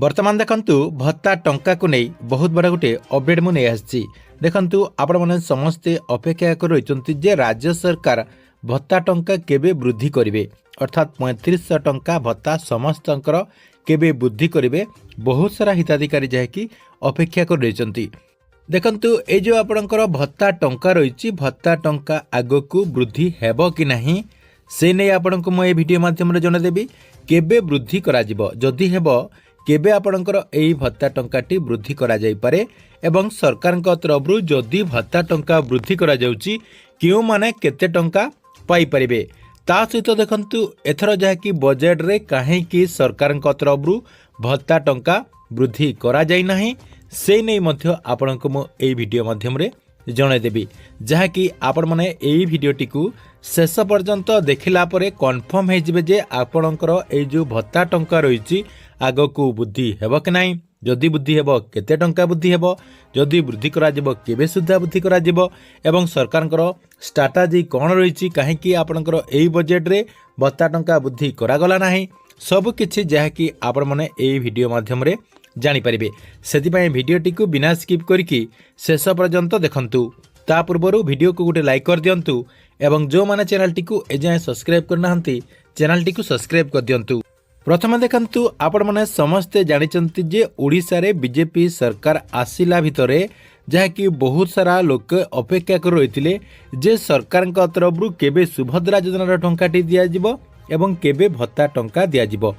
वर्तमान देखंतु भत्ता टंका को नहीं बहुत बड़ा गोटे अपडेट मुझे आसी देखंतु आपण माने समस्ते अपेक्षा कर रही जे राज्य सरकार भत्ता टंका केबे वृद्धि करिवे अर्थात 3500 टंका भत्ता समस्तंकर केबे वृद्धि करिवे। बहुत सारा हिताधिकारी जाकि अपेक्षा कर रही देखंतु ए जो आपणकर भत्ता टंका रही भत्ता टंका आगकू वृद्धि हेबो कि नहीं से नहीं आपनको मैं ये वीडियो माध्यम जनदेवी केबे वृद्धि करा जिवो जदि हेबो केबे आपणकर एही भत्ता टंकाटी वृद्धि करा जाई पारे एवं सरकार तरफ जदि भत्ता टंका वृद्धि करा जाउची क्यों माने केते टंका पाई परिबे ता सहित देखंतु एथर जहाँकि बजेट रे काहेकि सरकार तरफ भत्ता टंका वृद्धि करा जाई नाही से नहीं मध्य आपनको मो एही वीडियो माध्यम रे जनदेवी जहाँकि आपण माने एही वीडियोटी को शेष पर्यंत देखिला परे कन्फर्म हो जिवे जे आपणकर एई जो भत्ता टंका रही आगकू वृद्धि हेबो कि नाही जदि वृद्धि हेबो केते टंका वृद्धि हेबो जदि वृद्धि करा जिवो केबे सुद्धा वृद्धि करा जिवो एवं सरकारकर स्ट्राटेजी कौन रही कहीं आपणकर एई बजेट रे भत्ता टंका वृद्धि करा गला नाही सब किछि जहाँकि आपण माने एई वीडियो माध्यम रे जानि परिबे सेति वीडियोटी को बिना स्किप करके शेष पर्यंत देखंतु ता पूर्व वीडियो को गोटे लाइक कर दियंतु एवं जो माने चैनल टी को एजाए सब्सक्राइब करना चैनल टी को सब्सक्राइब कर दियंतु। प्रथम देखंतु आपण माने समस्ते जानिचंती जे ओडिशा रे बीजेपी सरकार आसिला भितरे जहाँकि बहुत सारा लोक अपेक्षा कर रही जे सरकार तरफ केबे सुभद्रा योजनार टंकाटी दियाजिबो एवं केबे भत्ता टंका दियाजिबो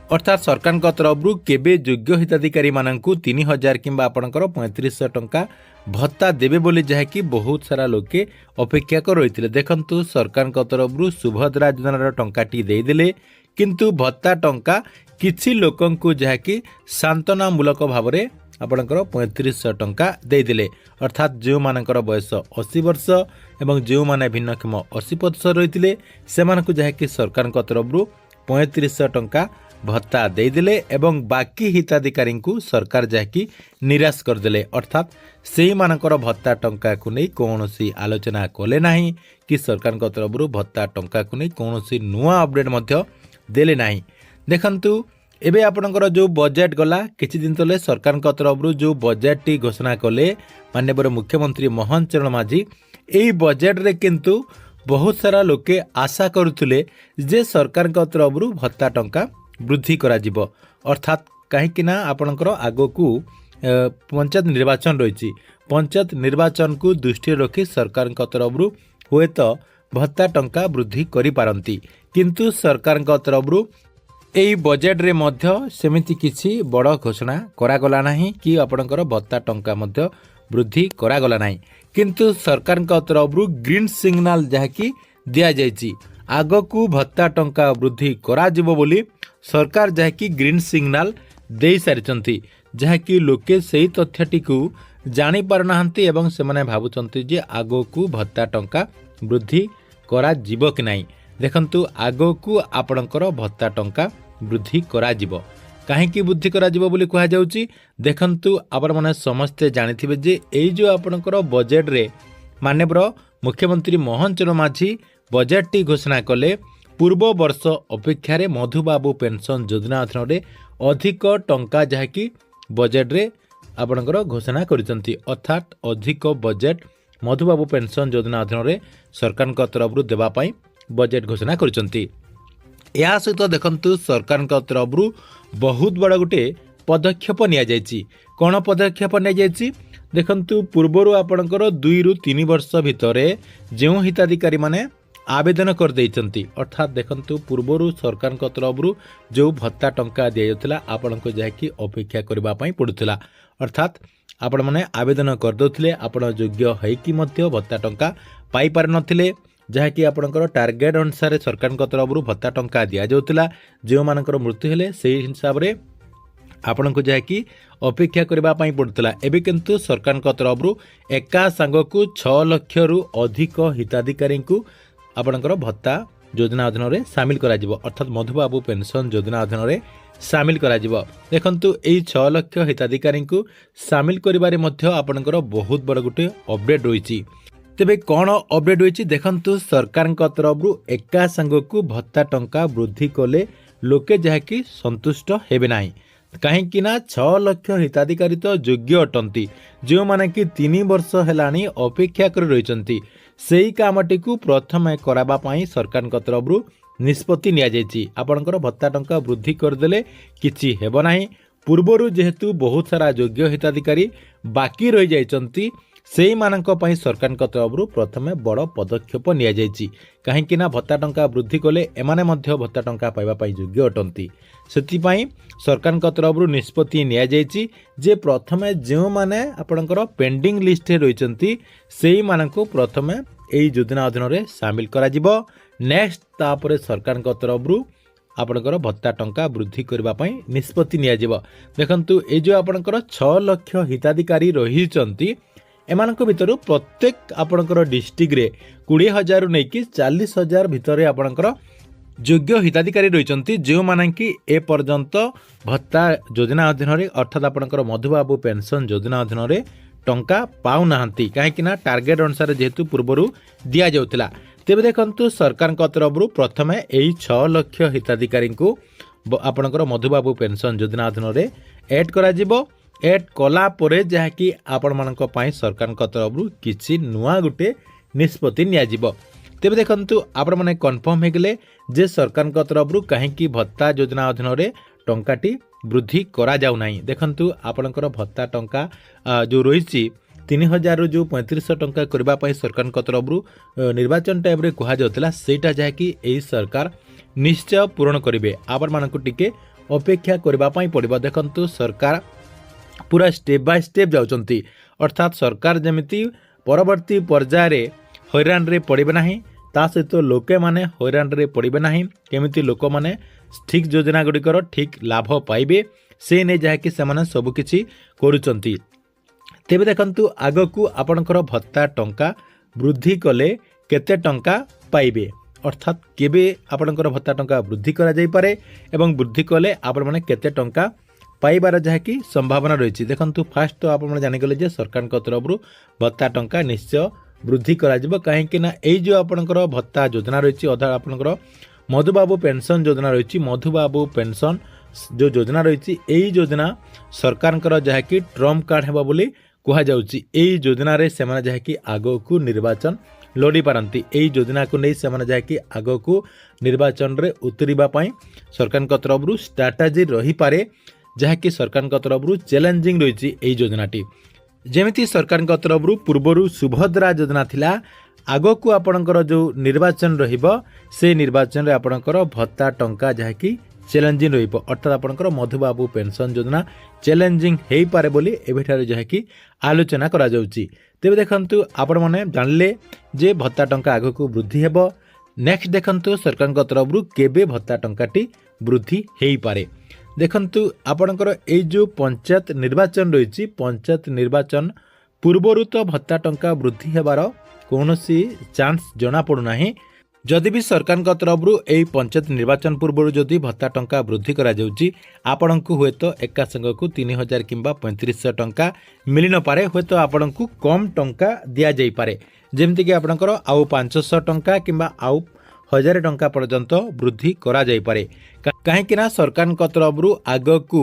अर्थात सरकार तरफ केबे योग्य हिताधिकारी माननकु 3000 किंबा आपणकर 3500 टंका भत्ता देवे बोली जहाँकि बहुत सारा लोके अपेक्षा कर रही देखंतु सरकार तरफ सुभद्रा योजनार टंकाटी देदेले किंतु भत्ता टंका किछि लोकंकु जहाँकि सांत्वनामूलक भाव में आपणकर 3500 टंका देदेले अर्थात जो मानकर बयस 80 वर्ष एवं जो माने भिन्नक्षम 80% रही से जहाँकि सरकार तरफ 3500 टंका भत्ता देदेले एवं बाकी हिताधिकारी को सरकार जहाँकि निराश करदेले अर्थात से मानकर भत्ता टंका को नहीं कौन सी आलोचना कले नहीं कि सरकार तरफ भत्ता टंका को नहीं कौन सी नुआ अपडेट मध्य देले नहीं। देखंतु एबे आपणकर जो बजेट गला किछि दिन तले सरकार तरफ जो बजेट टी घोषणा कले माननीय मुख्यमंत्री मोहन चरण माझी एई बजेट रे किंतु बहुत सारा लोके आशा करुथिले जे सरकार तरफ भत्ता टंका वृद्धि करा जिवो अर्थात कहीं आपणकर आगकू पंचायत निर्वाचन रही पंचायत निर्वाचन को दृष्टि रखी सरकार तरफ हुए तो भत्ता टंका वृद्धि करि पारंती किंतु सरकार तरफ एई बजेट रे मध्य सेमिति किछि बड़ घोषणा करागला नाही कि आपणकर भत्ता टंका मध्य वृद्धि करागला नाही किंतु सरकार तरफ ग्रीन सिग्नल जहाँकि दिया जायछि आगकू भत्ता टंका वृद्धि करा जिवो बोली सरकार जहाँकि ग्रीन सिग्नल दे सारी जहाँकि लोके सही तथ्यटी को जानी पारनाहांती एवं से माने भावुचंती जे आगकू भत्ता टंका वृद्धि करा जिवो कि नाही देखंतु आगकू आपणकर भत्ता टंका वृद्धि करा जिवो काहेकि वृद्धि करा जिवो बोली कहा जाउची देखंतु आपण माने समस्ते जानिथिबे जे एई जो आपणकर बजेट रे माननीय मुख्यमंत्री मोहन चरण माझी बजेट टी घोषणा कले पूर्व वर्ष अपेक्षा रे मधुबाबू पेंशन योजना अधीन रे अधिक टंका जहाँकि बजेट रे आपणकर घोषणा करिसंती अर्थात अधिक बजेट मधुबाबू पेंशन योजना अधीन रे सरकार तरफ देवा पाई बजेट घोषणा करिसंती। या सहित देखंतु सरकार तरफ बहुत बड़ा गोटे पदक्षेप निया जायछि कोन पदक्षेप निया जायछि देखंतु पूर्वरु आपणकर 2 रु 3 वर्ष भितरे जो हिताधिकारी माने आवेदन कर देइचंती अर्थात देखंतु पूर्वरु सरकार तरफ जो भत्ता टंका दिया आपण को जहाँकि अपेक्षा करबा पई पड़ुथिला अर्थात आपण माने आवेदन कर दउथिले आपण योग्य हैकि मध्य भत्ता टंका पाई पार नथिले जहाँकि आपणकर टार्गेट अनुसार सरकार तरफ भत्ता टंका दिया जाउथिला जो मानकर मृत्यु हेले सेही हिसाब रे आपण को जहाँकि अपेक्षा करबा पई पड़ुथिला एबे किंतु सरकार तरफ एका संगकू 6 लाख रु अधिक हिताधिकारी को आपणकर भत्ता योजना अधीन रे शामिल करा जिवो अर्थात मधुबाबू पेंशन योजना अधीन रे शामिल करा जिवो देखंतु एई 6 लाख हिताधिकारी को शामिल करिबारे मध्य आपणकर बहुत बड़ गुटे अपडेट रहिछि तेबे कोन अपडेट रहिछि देखंतु सरकार तरफ एका संग को भत्ता टंका वृद्धि कले लोके जहाँकि संतुष्ट हेबे नाही कहीं ना 6 लाख हिताधिकारी तो योग्य अटंती जो माने कि 3 वर्ष हेलानी अपेक्षा कर रही सेही कामटी को प्रथम कराबा पई सरकार तरफ निष्पत्ति नियाଯାଇଛି। आपणकर भत्ता टंका वृद्धि करदेले किछि हेबो नाही। पूर्वरु जेहेतु बहुत सारा योग्य हिताधिकारी बाकी रही जाइछन्ति सेही मानक पई सरकार तरफ प्रथमे बड़ पदक्षेप नियाଯାଇଛି। कहीं ना भत्ता टंका वृद्धि कले एमाने मध्य भत्ता टंका पाइबा पई योग्य अटंती सेतिपई सरकार तरफ निष्पत्ति नियाଯାଇଛି जे प्रथमे जो माने आपणकर पेंडिंग लिस्ट रहिछन्ति सेही मानक प्रथमे एई योजना अधीन रे शामिल करा जिवो। नेक्स्ट तापरे सरकार तरफ आपणकर भत्ता टंका वृद्धि करबा पई निष्पत्ति नियाजिवो। देखंतु ए जो आपणकर 6 लाख हिताधिकारी रहिछन्ति एमानक भितर प्रत्येक आपणकर डिस्ट्रिक्ट रे 20,000 नै कि 40,000 भितर आपणकर योग्य हिताधिकारी रहिछन्ति जो माने कि ए पर्यंत भत्ता योजना अधीन रे अर्थात आपणकर मधुबाबू पेंशन योजना अधीन रे टंका पाउ नाहंती काहेकि ना टार्गेट अनुसार जेहेतु पूर्वरु दिया जाउतला। तेबे देखंतु सरकार तरफ प्रथमे एई 6 लाख हिताधिकारी को आपणकर मधुबाबू पेंशन योजना अधीन रे ऐड करा जिवो। ऐड कला परे जहाँकि आपण मानक पई सरकार तरफ किछि नुआ गुटे निष्पत्ति निया जिवो। तेबे देखंतु आपण माने कन्फर्म हे गेले जे सरकार तरफ काहेकि भत्ता योजना अधीन रे टंकाटी वृद्धि करा जाउ नाही। देखंतु आपणकर भत्ता टंका जो रहिछि 3,000 रु जो 3500 टंका करबा पई सरकार तरफ निर्वाचन टाइम रे कहा जाउतला सेटा जहाँकि एई सरकार निश्चय पूर्ण करिवे। आपण मानक टिके अपेक्षा करबा पई पड़िबो। देखंतु सरकार पूरा स्टेप बाय स्टेप जाउचंती अर्थात सरकार जेमिति परवर्ती पर्याय रे हैरान रे पड़िबे नाही ता सहित लोके माने हैरान रे पड़िबे नाही केमिति लोक माने ठीक योजना गुड़िकर ठीक लाभ पाइबे से ने जहाँकि से सबु किछि करूचंती। तेबे देखंतु आगकू आपणकर भत्ता टंका वृद्धि कले केते टंका पाइबे अर्थात केबे आपणकर भत्ता टंका वृद्धि करा जाई पारे एवं वृद्धि कले आपण माने केते टंका पाइबार जहाँकि संभावना रही। देखंतु फास्ट तो आपण जानिगले जे सरकार तरफ भत्ता टंका निश्चय वृद्धि करा जिवो काहेकि ना एई जो आपणकर भत्ता योजना रही अधा आपणकर मधुबाबू पेंशन योजना रही मधुबाबू पेंशन जो योजना रही यही योजना सरकार जहाँकि ट्रम्प कार्ड हेबा बोली कहा जाउची। एई योजना रे सेमाने जहाँकि आगो को निर्वाचन लड़ी पारंती एई योजना को नहीं सेमाने जहाँकि आगो को निर्वाचन रे उतरिबा पई सरकार तरफ स्ट्राटेजी रही पारे जहाँकि सरकार तरफ चैलेंजिंग रही एई योजनाटी। जेमिति सरकार तरफ पूर्वरु सुभद्रा योजना थिला आगकू आपणकर जो निर्वाचन रहिबो से निर्वाचन रे आपणकर भत्ता टंका जहाँकि चैलेंजिंग रहिबो अर्थात आपणकर मधुबाबू पेंशन योजना चैलेंजिंग हेई पारे बोली एबेठारे जहाँकि आलोचना करा जाउची। तेबे देखंतु आपण माने जानले जे भत्ता टंका आगकू वृद्धि हेबो। नेक्स्ट देखंतु सरकार तरफ केबे भत्ता टंकाटी वृद्धि हेई पारे। देखंतु आपणकर ए जो पंचायत निर्वाचन रही पंचायत निर्वाचन पूर्वरु तो भत्ता टंका वृद्धि हेबार कौनसी चांस जना पड़ूना। जदि भी सरकार तरफ यही पंचायत निर्वाचन पूर्व जदि भत्ता टंका वृद्धि करा जाउची आपण को हुए तो एका संग को 3,000 किंबा 3500 टंका मिली न पारे हुए तो आपण को कम टंका दिया जाई पारे जेमति कि आपणकर आउ 500 टंका किंबा आउ 1000 टंका पर्यंत वृद्धि करा जाई पारे काहेकि ना सरकार तरफ आगकू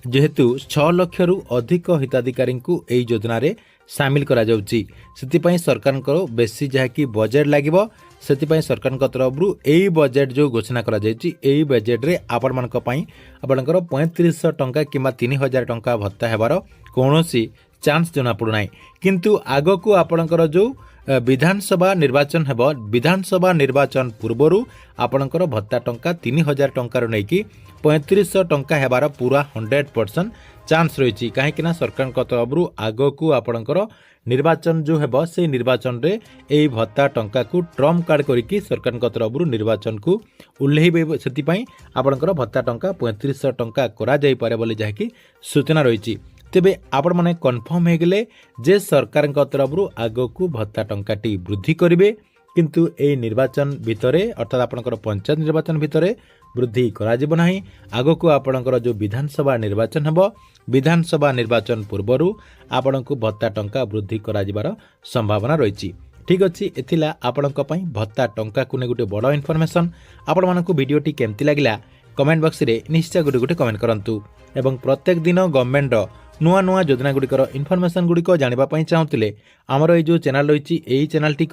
जेहेतु 6 लाख रु अधिक हिताधिकारी को एई योजना रे शामिल करा जाउची सेतिपई सरकार को बेसी जहाँकि बजेट लागिबो सेतिपई सरकार तरफ एई बजेट जो घोषणा करा जायछि एई बजेट रे आपण मानक पई आपणकर 3500 टंका किंबा 3000 टंका भत्ता हेबार कौनसी चांस जना पड़ू नाही। किंतु आगकू आपणकर जो विधानसभा निर्वाचन हेबो विधानसभा निर्वाचन पूर्वरु आपणकर भत्ता टंका 3000 टंकार नै कि 3500 टंका हेबार पूरा 100% चांस रही कहीं सरकार तरफ आगकू आपणकर निर्वाचन जो हेबो से निर्वाचन रे एई भत्ता टंका को ट्रम्प कार्ड करिकी सरकार तरफ निर्वाचन को उल्लेइबे सेतिपई आपणकर भत्ता टंका 3500 टंका करा जाई पारे बोली जहाँकि सूचना रही। तेबे आपण माने कन्फर्म हे गेले जे सरकार तरफ आगकू भत्ता टंकाटी वृद्धि करिवे किंतु ए निर्वाचन भितरे अर्थात आपणकर पंचायत निर्वाचन भितरे वृद्धि करा जिवो नाही। आगकू आपणकर जो विधानसभा निर्वाचन हेबो विधानसभा निर्वाचन पूर्वरु आपणकू भत्ता टंका वृद्धि करा जिबार संभावना रही। ठीक अच्छे एथिला आपणक पई भत्ता टंका को ने गोटे बड़ इनफॉरमेशन आपण मानकू वीडियोटी केमती लागिला कमेंट बॉक्स रे निश्चय गोटे गोटे कमेंट करंतु एवं प्रत्येक दिन गवर्नमेंट नुआ नुआ योजना गुड़िकर इनफॉरमेशन गुड़िक जानापी चाहूले आमर ये जो चैनल रही चैनल टी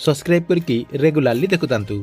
सब्सक्राइब करके रेगुलारली देखुतांतु।